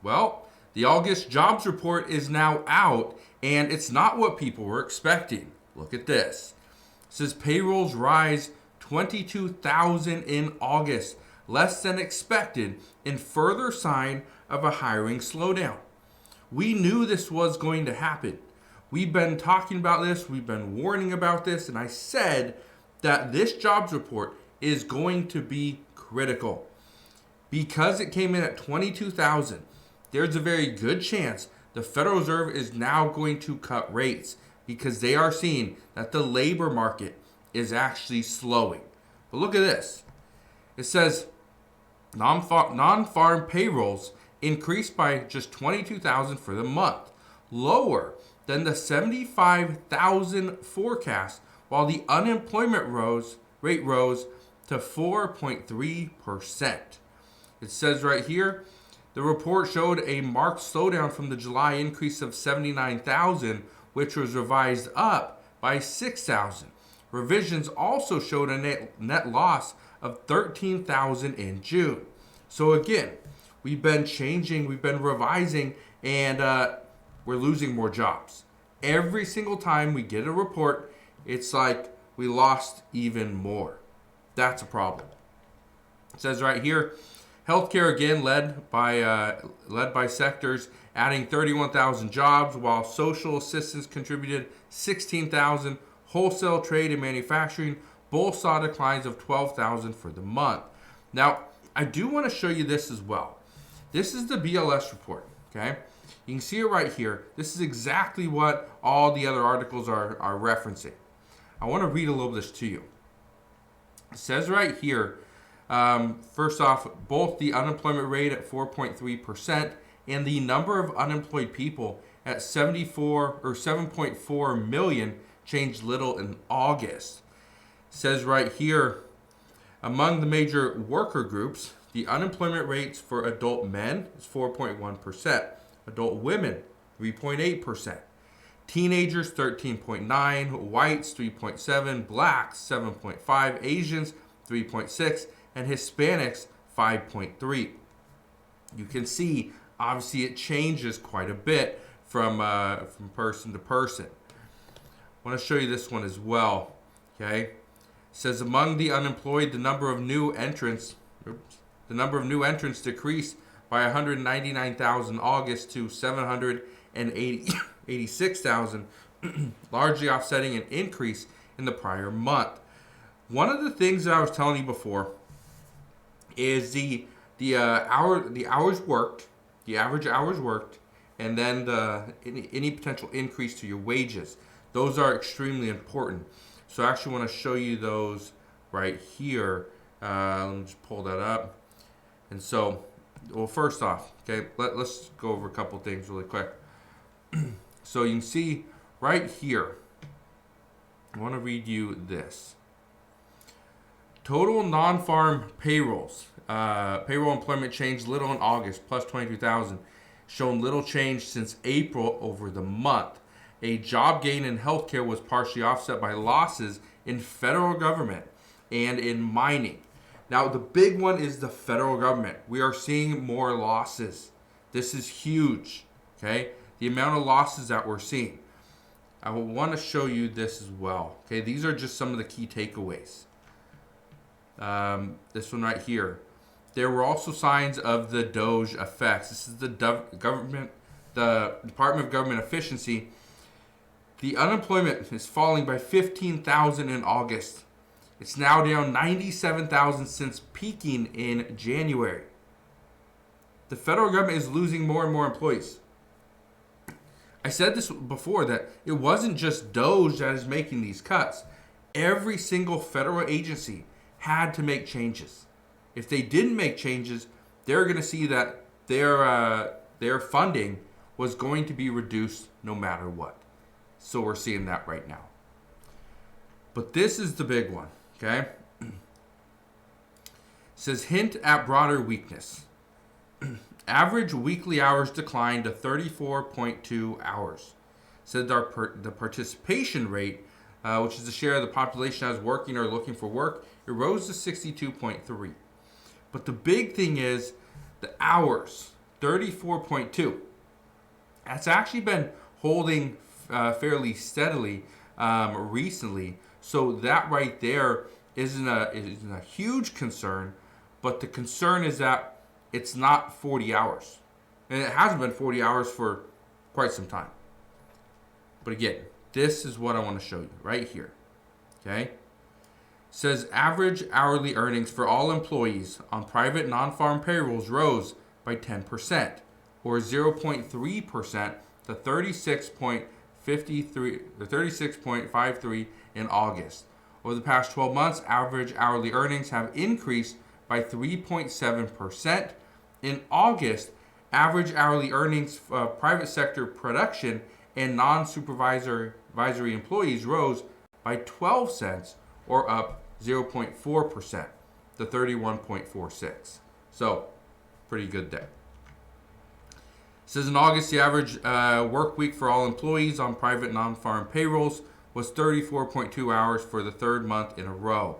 Well, the August jobs report is now out, and it's not what people were expecting. Look at this. It says payrolls rise 22,000 in August, less than expected, in further sign of a hiring slowdown. We knew this was going to happen. We've been talking about this, we've been warning about this, and I said that this jobs report is going to be critical. Because it came in at 22,000, there's a very good chance the Federal Reserve is now going to cut rates because they are seeing that the labor market is actually slowing. But look at this. It says non-farm payrolls increased by just 22,000 for the month, lower than the 75,000 forecast, while the unemployment rate rose to 4.3%. It says right here, the report showed a marked slowdown from the July increase of 79,000, which was revised up by 6,000. Revisions also showed a net loss of 13,000 in June. So again, we've been changing, we've been revising, and we're losing more jobs. Every single time we get a report, it's like we lost even more. That's a problem. It says right here, healthcare again led by sectors adding 31,000 jobs, while social assistance contributed 16,000. Wholesale trade and manufacturing both saw declines of 12,000 for the month. Now, I do want to show you this as well. This is the BLS report, okay? You can see it right here. This is exactly what all the other articles are referencing. I want to read a little of this to you. It says right here, first off, both the unemployment rate at 4.3% and the number of unemployed people at 7.4 million changed little in August. It says right here, among the major worker groups, the unemployment rates for adult men is 4.1%, adult women 3.8%, teenagers 13.9%, whites 3.7%, blacks 7.5%, Asians 3.6%, and Hispanics 5.3%. You can see, obviously, it changes quite a bit from person to person. I want to show you this one as well. Okay, it says among the unemployed, the number of new entrants decreased by 199,000 August to 786,000, largely offsetting an increase in the prior month. One of the things that I was telling you before is the hours worked, the average hours worked, and then any potential increase to your wages. Those are extremely important. So I actually want to show you those right here. Let me just pull that up. And so, well, first off, okay, let's go over a couple things really quick. So you can see right here, I want to read you this. Total non-farm payrolls. Payroll employment changed little in August, plus 22,000. Shown little change since April over the month. A job gain in healthcare was partially offset by losses in federal government and in mining. Now, the big one is the federal government. We are seeing more losses. This is huge, okay? The amount of losses that we're seeing. I want to show you this as well, okay? These are just some of the key takeaways. This one right here. There were also signs of the Doge effects. This is the Department of Government Efficiency. The unemployment is falling by 15,000 in August. It's now down 97,000 since peaking in January. The federal government is losing more and more employees. I said this before, that it wasn't just Doge that is making these cuts. Every single federal agency had to make changes. If they didn't make changes, they're going to see that their funding was going to be reduced no matter what. So we're seeing that right now. But this is the big one, okay? It says hint at broader weakness. Average weekly hours declined to 34.2 hours. Said the participation rate, which is the share of the population that is working or looking for work, it rose to 62.3. But the big thing is the hours. 34.2. That's actually been holding fairly steadily recently. So that right there isn't a huge concern, but the concern is that it's not 40 hours. And it hasn't been 40 hours for quite some time. But again, this is what I want to show you right here. Okay? It says average hourly earnings for all employees on private non-farm payrolls rose by 10%, or 0.3% to 36.53 in August. Over the past 12 months, average hourly earnings have increased by 3.7%. In August, average hourly earnings of private sector production and non-supervisory employees rose by 12 cents, or up 0.4% to 31.46. So, pretty good there. It says in August, the average work week for all employees on private non-farm payrolls was 34.2 hours for the third month in a row.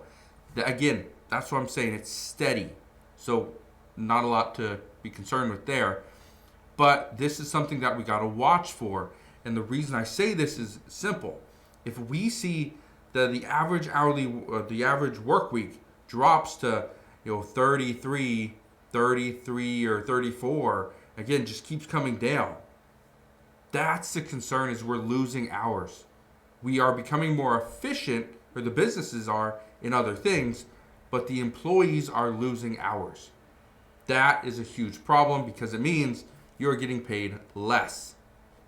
Again, that's what I'm saying. It's steady. So not a lot to be concerned with there. But this is something that we got to watch for. And the reason I say this is simple. If we see that the average work week drops to 33 or 34, again, just keeps coming down. That's the concern, is we're losing hours. We are becoming more efficient, or the businesses are, in other things, but the employees are losing hours. That is a huge problem because it means you're getting paid less.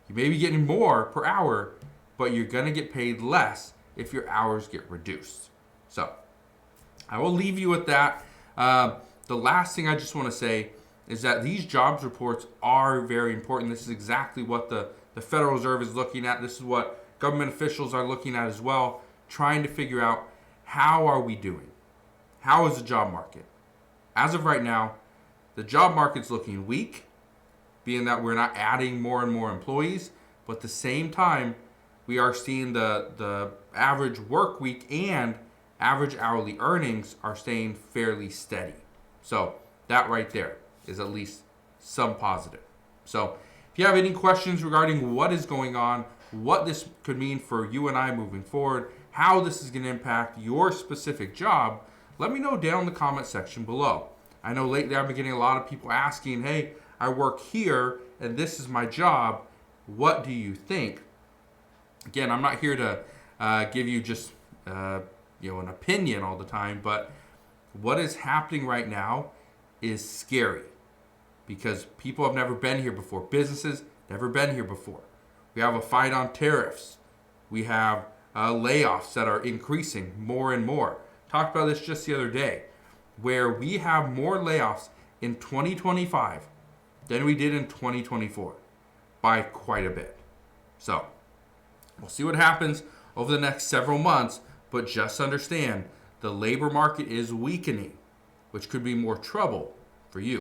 You may be getting more per hour, but you're going to get paid less if your hours get reduced. So I will leave you with that. The last thing I just want to say is that these jobs reports are very important. This is exactly what the Federal Reserve is looking at. This is what government officials are looking at as well, trying to figure out, how are we doing? How is the job market? As of right now, the job market's looking weak, being that we're not adding more and more employees, but at the same time, we are seeing the average work week and average hourly earnings are staying fairly steady. So that right there is at least some positive. So if you have any questions regarding what is going on, what this could mean for you and I moving forward, how this is going to impact your specific job, let me know down in the comment section below. I know lately I've been getting a lot of people asking, hey, I work here and this is my job. What do you think? Again, I'm not here to give you just an opinion all the time, but what is happening right now is scary because people have never been here before. Businesses never been here before. We have a fight on tariffs. We have layoffs that are increasing more and more. Talked about this just the other day, where we have more layoffs in 2025 than we did in 2024 by quite a bit. So we'll see what happens over the next several months, but just understand the labor market is weakening, which could be more trouble for you.